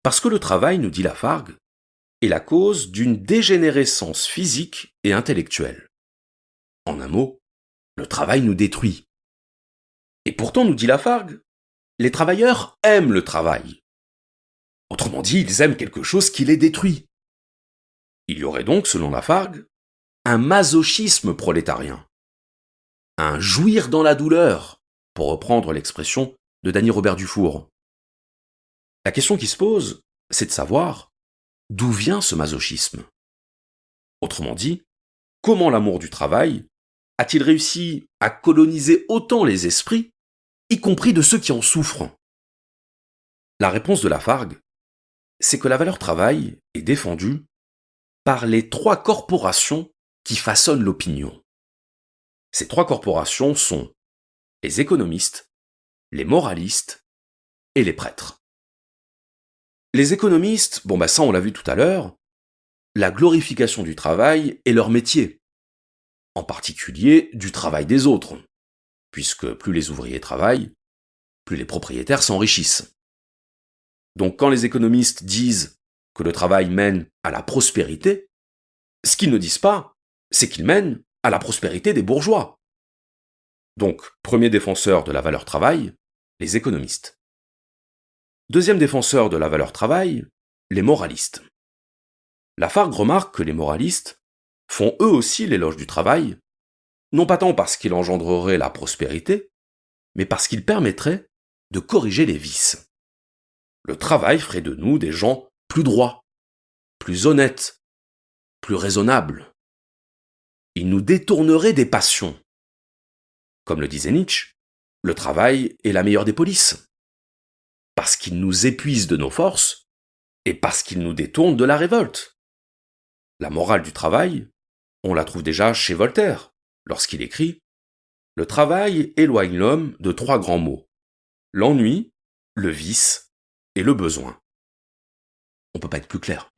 Parce que le travail, nous dit Lafargue, est la cause d'une dégénérescence physique et intellectuelle. En un mot, le travail nous détruit. Et pourtant, nous dit Lafargue, les travailleurs aiment le travail. Autrement dit, ils aiment quelque chose qui les détruit. Il y aurait donc, selon Lafargue, un masochisme prolétarien. Un jouir dans la douleur, pour reprendre l'expression de Dany Robert Dufour. La question qui se pose, c'est de savoir d'où vient ce masochisme. Autrement dit, comment l'amour du travail a-t-il réussi à coloniser autant les esprits, y compris de ceux qui en souffrent? La réponse de Lafargue, c'est que la valeur travail est défendue par les 3 corporations qui façonnent l'opinion. Ces 3 corporations sont les économistes, les moralistes et les prêtres. Les économistes, ça on l'a vu tout à l'heure, la glorification du travail est leur métier, en particulier du travail des autres, puisque plus les ouvriers travaillent, plus les propriétaires s'enrichissent. Donc quand les économistes disent que le travail mène à la prospérité, ce qu'ils ne disent pas, c'est qu'il mène à la prospérité des bourgeois. Donc, premier défenseur de la valeur travail, les économistes. Deuxième défenseur de la valeur travail, les moralistes. Lafargue remarque que les moralistes font eux aussi l'éloge du travail, non pas tant parce qu'il engendrerait la prospérité, mais parce qu'il permettrait de corriger les vices. Le travail ferait de nous des gens plus droits, plus honnêtes, plus raisonnables. Il nous détournerait des passions. Comme le disait Nietzsche, le travail est la meilleure des polices. Parce qu'il nous épuise de nos forces et parce qu'il nous détourne de la révolte. La morale du travail, on la trouve déjà chez Voltaire, lorsqu'il écrit « Le travail éloigne l'homme de 3 grands maux, l'ennui, le vice et le besoin ». On peut pas être plus clair.